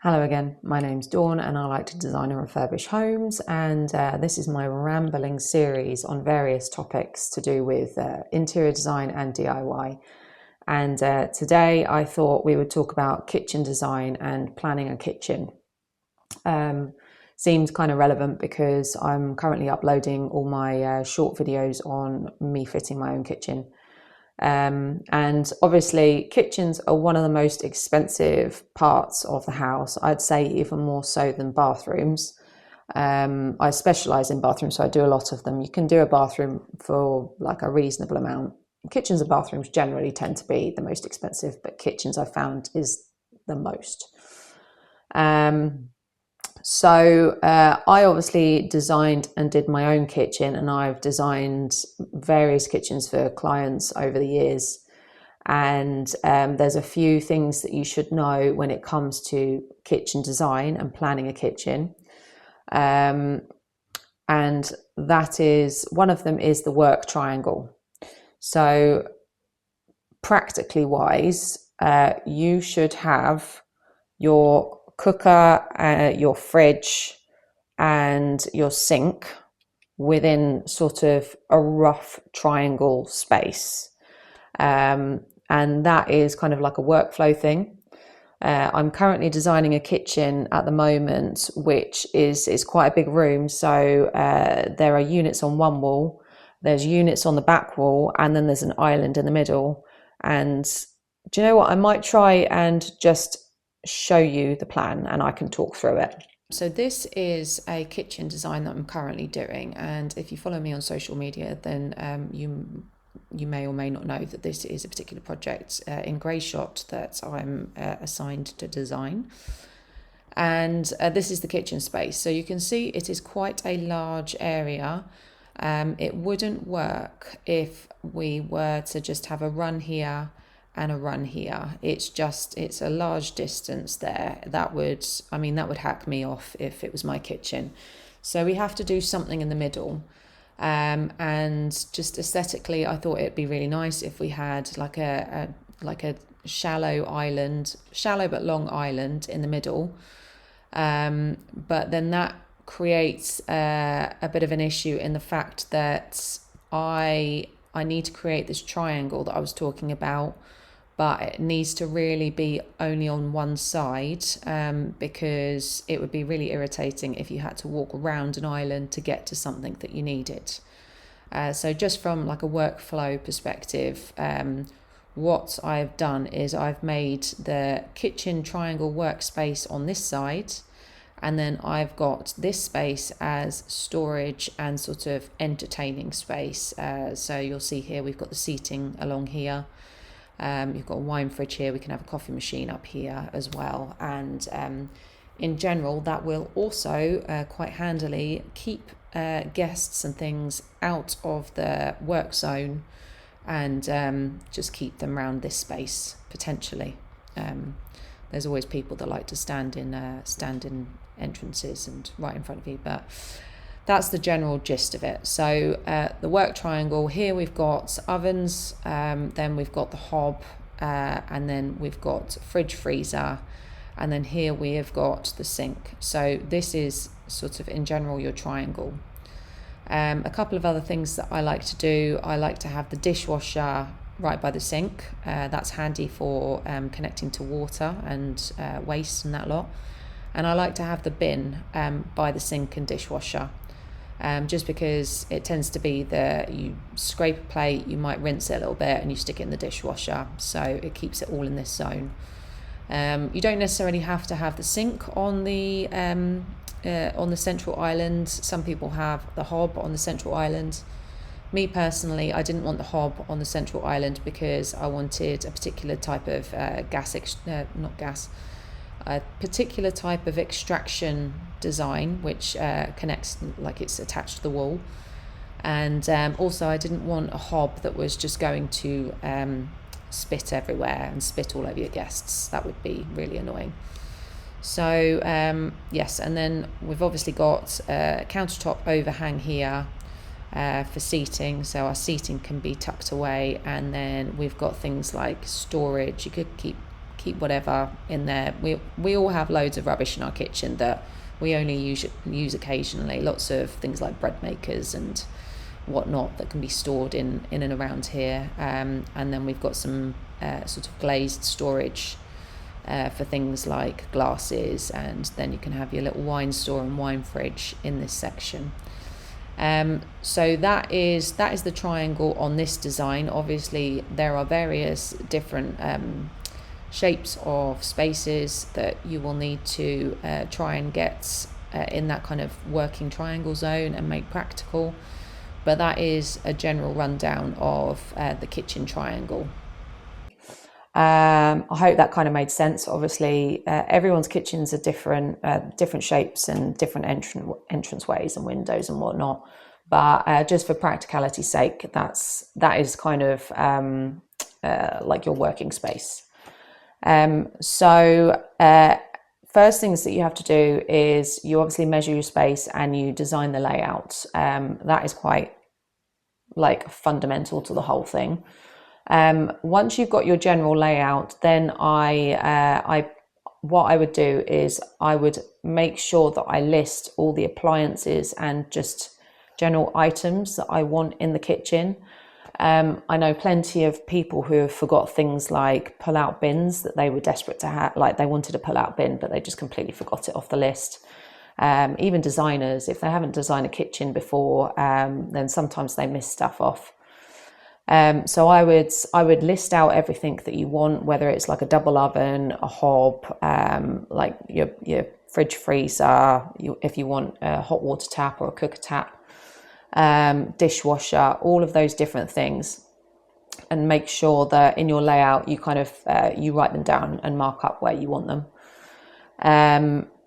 Hello again, my name's Dawn and I like to design and refurbish homes, and this is my rambling series on various topics to do with interior design and DIY. And today I thought we would talk about kitchen design and planning a kitchen. Seems kind of relevant because I'm currently uploading all my short videos on me fitting my own kitchen. And obviously kitchens are one of the most expensive parts of the house. I'd say even more so than bathrooms. I specialize in bathrooms, so I do a lot of them. You can do a bathroom for like a reasonable amount. Kitchens and bathrooms generally tend to be the most expensive, but kitchens I've found is the most. I obviously designed and did my own kitchen, and I've designed various kitchens for clients over the years. And there's a few things that you should know when it comes to kitchen design and planning a kitchen. And that is, one of them is the work triangle. So practically wise, you should have your cooker, your fridge and your sink within sort of a rough triangle space. And that is kind of like a workflow thing. I'm currently designing a kitchen at the moment, which is quite a big room. So there are units on one wall, there's units on the back wall, and then there's an island in the middle. And do you know what? I might try and just show you the plan and I can talk through it. So this is a kitchen design that I'm currently doing, and if you follow me on social media, then you may or may not know that this is a particular project in Greyshot that I'm assigned to design. And this is the kitchen space. So you can see it is quite a large area. It wouldn't work if we were to just have a run here and a run here. It's a large distance there. That would hack me off if it was my kitchen. So we have to do something in the middle. And just aesthetically, I thought it'd be really nice if we had like a shallow but long island in the middle. But then that creates a bit of an issue in the fact that I need to create this triangle that I was talking about, but it needs to really be only on one side, because it would be really irritating if you had to walk around an island to get to something that you needed. So just from like a workflow perspective, what I've done is I've made the kitchen triangle workspace on this side, and then I've got this space as storage and sort of entertaining space. So you'll see here we've got the seating along here. You've got a wine fridge here. We can have a coffee machine up here as well. And in general, that will also quite handily keep guests and things out of the work zone and just keep them around this space potentially. There's always people that like to stand in entrances and right in front of you, but that's the general gist of it. So the work triangle, here we've got ovens, then we've got the hob, and then we've got fridge, freezer, and then here we have got the sink. So this is sort of in general your triangle. A couple of other things that I like to do, I like to have the dishwasher right by the sink. That's handy for connecting to water and waste and that lot. And I like to have the bin by the sink and dishwasher. Just because it tends to be that you scrape a plate, you might rinse it a little bit and you stick it in the dishwasher, so it keeps it all in this zone. You don't necessarily have to have the sink on the central island. Some people have the hob on the central island. Me personally, I didn't want the hob on the central island because I wanted a particular type of a particular type of extraction design which connects like it's attached to the wall, and also I didn't want a hob that was just going to spit everywhere and spit all over your guests. That would be really annoying. So yes, and then we've obviously got a countertop overhang here for seating, so our seating can be tucked away, and then we've got things like storage. You could keep keep whatever in there. We all have loads of rubbish in our kitchen that we only use occasionally. Lots of things like bread makers and whatnot that can be stored in and around here. And then we've got some sort of glazed storage for things like glasses, and then you can have your little wine store and wine fridge in this section. So that is the triangle on this design. Obviously there are various different shapes of spaces that you will need to try and get in that kind of working triangle zone and make practical, but that is a general rundown of the kitchen triangle. I hope that kind of made sense. Obviously, everyone's kitchens are different shapes and different entrance ways and windows and whatnot. But just for practicality's sake, that is kind of like your working space. First things that you have to do is you obviously measure your space and you design the layout. That is quite like fundamental to the whole thing. Once you've got your general layout, then what I would do is I would make sure that I list all the appliances and just general items that I want in the kitchen. I know plenty of people who have forgot things like pull-out bins that they were desperate to have, like they wanted a pull-out bin, but they just completely forgot it off the list. Even designers, if they haven't designed a kitchen before, then sometimes they miss stuff off. So I would list out everything that you want, whether it's like a double oven, a hob, like your fridge freezer, if you want a hot water tap or a cooker tap, dishwasher, all of those different things, and make sure that in your layout you kind of you write them down and mark up where you want them.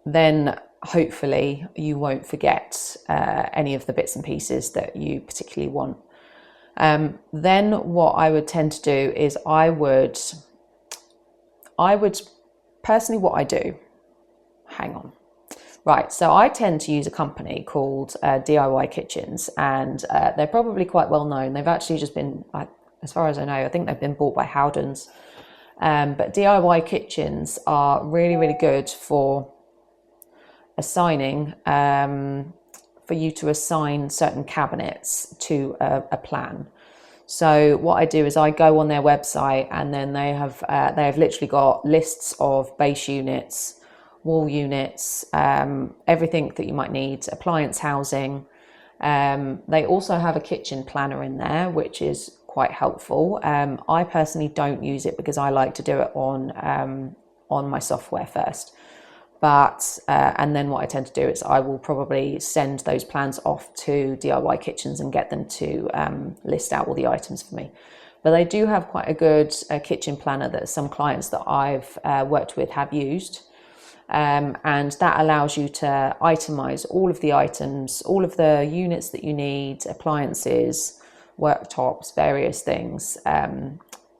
Then hopefully you won't forget any of the bits and pieces that you particularly want. Then what I would tend to do is I would personally, what I do, hang on. Right, so I tend to use a company called DIY Kitchens, and they're probably quite well known. They've actually just been, as far as I know, I think they've been bought by Howdens. But DIY Kitchens are really, really good for assigning, for you to assign certain cabinets to a plan. So what I do is I go on their website, and then they have literally got lists of base units, wall units, everything that you might need, appliance housing. They also have a kitchen planner in there, which is quite helpful. I personally don't use it because I like to do it on my software first. But and then what I tend to do is I will probably send those plans off to DIY Kitchens and get them to list out all the items for me. But they do have quite a good kitchen planner that some clients that I've worked with have used. And that allows you to itemize all of the items, all of the units that you need, appliances, worktops, various things,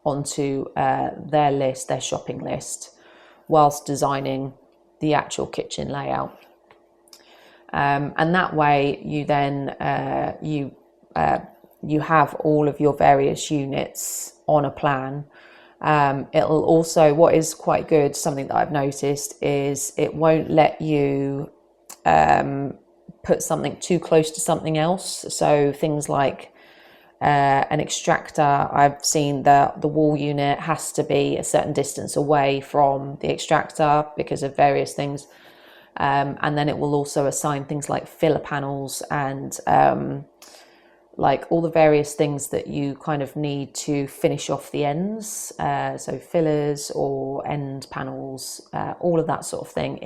onto their list, their shopping list, whilst designing the actual kitchen layout. And that way you then you have all of your various units on a plan. It'll also, what is quite good, something that I've noticed, is it won't let you put something too close to something else. So things like an extractor, I've seen that the wall unit has to be a certain distance away from the extractor because of various things. And then it will also assign things like filler panels and like all the various things that you kind of need to finish off the ends, so fillers or end panels, all of that sort of thing.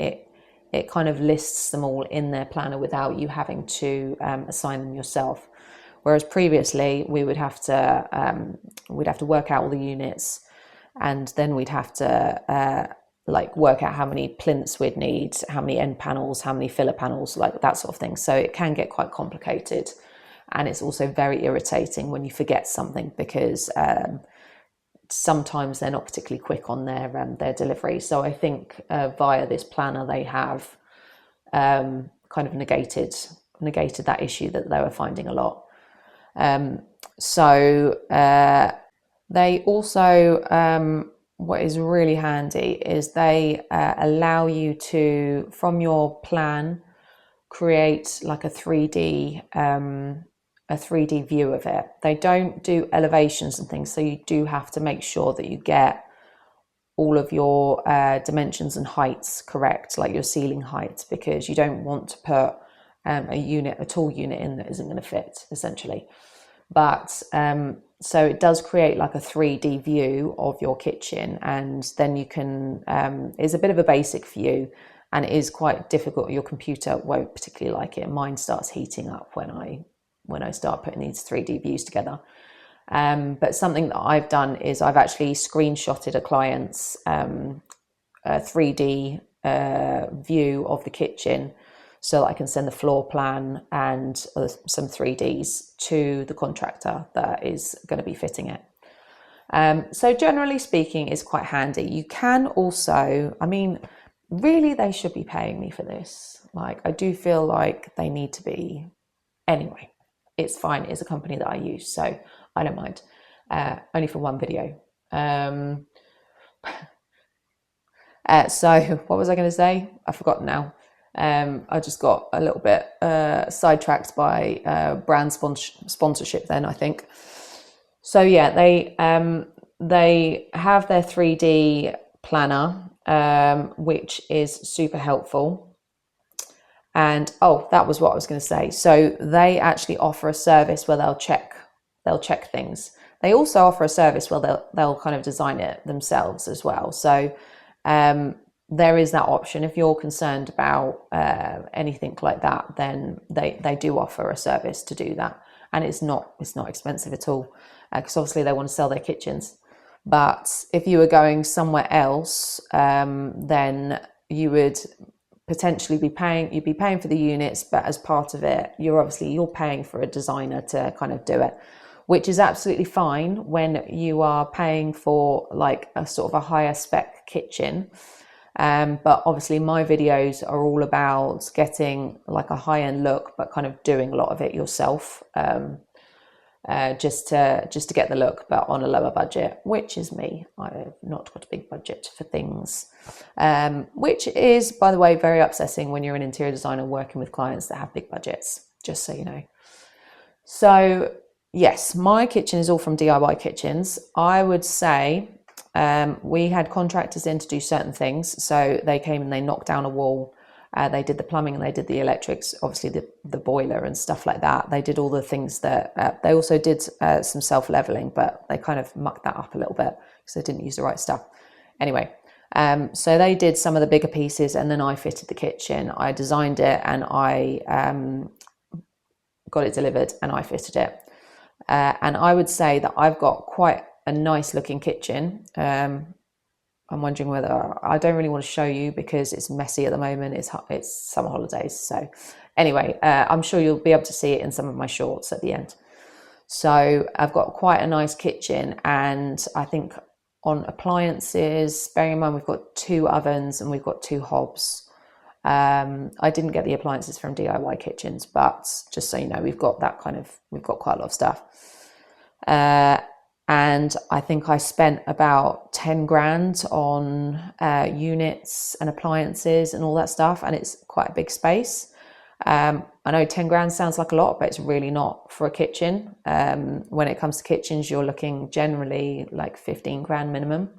It kind of lists them all in their planner without you having to assign them yourself. Whereas previously we would have to work out all the units, and then we'd have to like work out how many plinths we'd need, how many end panels, how many filler panels, like that sort of thing. So it can get quite complicated. And it's also very irritating when you forget something, because sometimes they're not particularly quick on their delivery. So I think via this planner they have kind of negated that issue that they were finding a lot. They also what is really handy is they allow you to, from your plan, create like a 3D view of it. They don't do elevations and things, so you do have to make sure that you get all of your dimensions and heights correct, like your ceiling height, because you don't want to put a tall unit in that isn't going to fit, essentially. But so it does create like a 3D view of your kitchen, and then you can, it's a bit of a basic view, and it is quite difficult. Your computer won't particularly like it. Mine starts heating up when I start putting these 3D views together. But something that I've done is I've actually screenshotted a client's 3D view of the kitchen, so that I can send the floor plan and some 3Ds to the contractor that is going to be fitting it. So generally speaking, it's quite handy. You can also, I mean, really, they should be paying me for this. Like, I do feel like they need to be. Anyway, it's fine. It's a company that I use, so I don't mind. Only for one video. So what was I going to say? I've forgotten now. I just got a little bit sidetracked by brand sponsorship then, I think. So yeah, they have their 3D planner, which is super helpful. And that was what I was going to say. So they actually offer a service where they'll check things. They also offer a service where they'll kind of design it themselves as well. So there is that option. If you're concerned about anything like that, then they do offer a service to do that, and it's not expensive at all, because obviously they want to sell their kitchens. But if you were going somewhere else, then you would potentially be paying for the units, but as part of it, you're paying for a designer to kind of do it, which is absolutely fine when you are paying for like a sort of a higher spec kitchen. But obviously my videos are all about getting like a high-end look, but kind of doing a lot of it yourself, just to get the look, but on a lower budget, which is me. I've not got a big budget for things, which is, by the way, very upsetting when you're an interior designer working with clients that have big budgets, just so you know. So yes, my kitchen is all from DIY Kitchens. I would say we had contractors in to do certain things. So they came and they knocked down a wall. They did the plumbing and they did the electrics, obviously the boiler and stuff like that. They did all the things that they also did some self-leveling, but they kind of mucked that up a little bit because they didn't use the right stuff. Anyway, so they did some of the bigger pieces, and then I fitted the kitchen. I designed it and I got it delivered and I fitted it. And I would say that I've got quite a nice looking kitchen. I'm wondering whether, I don't really want to show you because it's messy at the moment. It's summer holidays. So anyway, I'm sure you'll be able to see it in some of my shorts at the end. So I've got quite a nice kitchen, and I think on appliances, bearing in mind we've got 2 ovens and we've got 2 hobs. I didn't get the appliances from DIY Kitchens, but just so you know, we've got quite a lot of stuff. And I think I spent about 10 grand on units and appliances and all that stuff, and it's quite a big space. I know 10 grand sounds like a lot, but it's really not for a kitchen. When it comes to kitchens, you're looking generally like 15 grand minimum.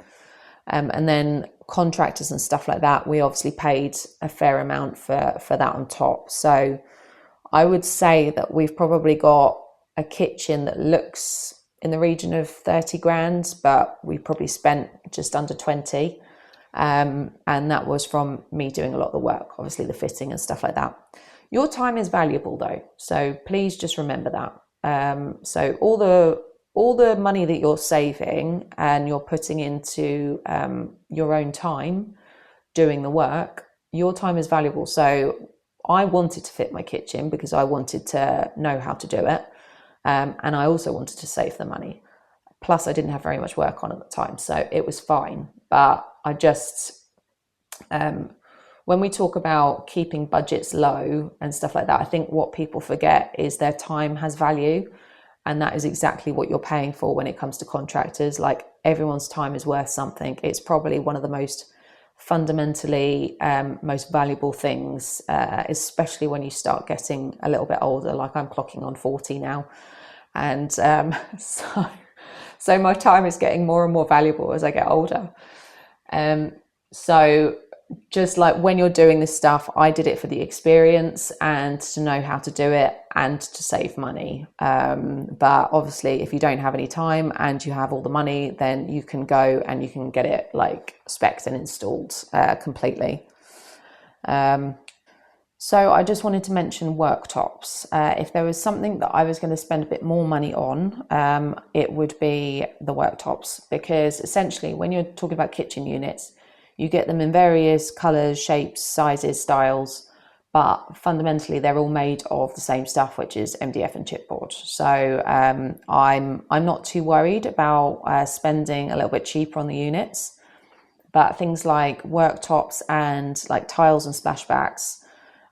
And then contractors and stuff like that, we obviously paid a fair amount for that on top. So I would say that we've probably got a kitchen that looks in the region of 30 grand, but we probably spent just under 20. And that was from me doing a lot of the work, obviously the fitting and stuff like that. Your time is valuable though, so please just remember that. So all the money that you're saving and you're putting into your own time doing the work, your time is valuable. So I wanted to fit my kitchen because I wanted to know how to do it. And I also wanted to save the money. Plus, I didn't have very much work on at the time, so it was fine. But I just, when we talk about keeping budgets low and stuff like that, I think what people forget is their time has value. And that is exactly what you're paying for when it comes to contractors. Like, everyone's time is worth something. It's probably one of the most fundamentally most valuable things, especially when you start getting a little bit older. Like I'm clocking on 40 now, and so my time is getting more and more valuable as I get older. So just like when you're doing this stuff, I did it for the experience and to know how to do it and to save money. But obviously, if you don't have any time and you have all the money, then you can go and you can get it like spec'd and installed completely. So I just wanted to mention worktops. If there was something that I was going to spend a bit more money on, it would be the worktops, because essentially when you're talking about kitchen units, you get them in various colours, shapes, sizes, styles, but fundamentally they're all made of the same stuff, which is MDF and chipboard. So I'm not too worried about spending a little bit cheaper on the units, but things like worktops and like tiles and splashbacks,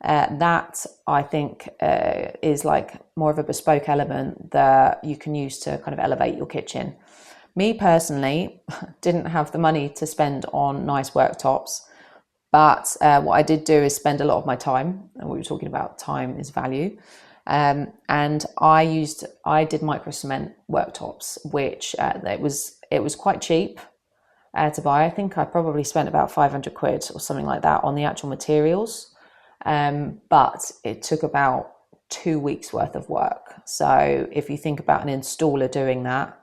that I think is like more of a bespoke element that you can use to kind of elevate your kitchen. Me personally didn't have the money to spend on nice worktops, but what I did do is spend a lot of my time, and we were talking about time is value, and I did micro cement worktops, which it was quite cheap to buy. I think I probably spent about 500 quid or something like that on the actual materials. But it took about 2 weeks worth of work. So if you think about an installer doing that,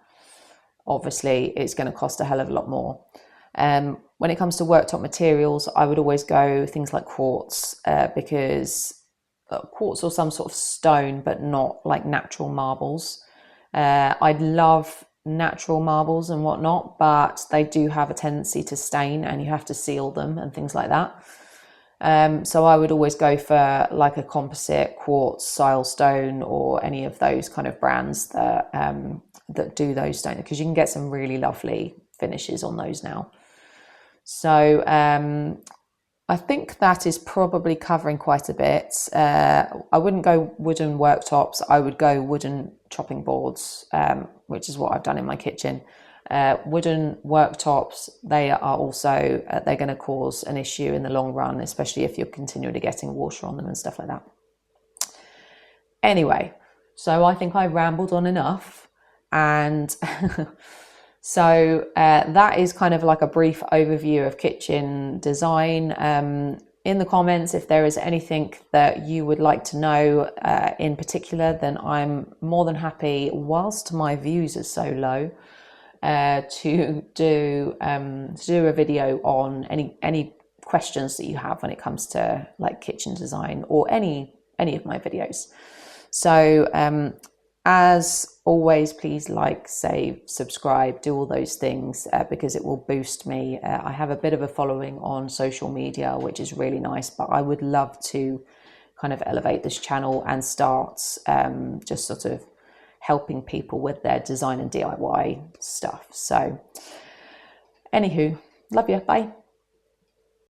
obviously it's going to cost a hell of a lot more. When it comes to worktop materials, I would always go things like quartz, because quartz or some sort of stone, but not like natural marbles. I'd love natural marbles and whatnot, but they do have a tendency to stain and you have to seal them and things like that. So I would always go for like a composite quartz, silestone, or any of those kind of brands that do those stones, because you can get some really lovely finishes on those now. So I think that is probably covering quite a bit. I wouldn't go wooden worktops. I would go wooden chopping boards, which is what I've done in my kitchen. Wooden worktops, they are also they're going to cause an issue in the long run, especially if you're continually getting water on them and stuff like that. Anyway, so I think I rambled on enough, and so that is kind of like a brief overview of kitchen design. In the comments, if there is anything that you would like to know in particular, then I'm more than happy, whilst my views are so low, to do a video on any questions that you have when it comes to like kitchen design, or any of my videos. So as always, please like, save, subscribe, do all those things, because it will boost me. I have a bit of a following on social media, which is really nice, but I would love to kind of elevate this channel and start just sort of helping people with their design and DIY stuff. So anywho, love you, bye.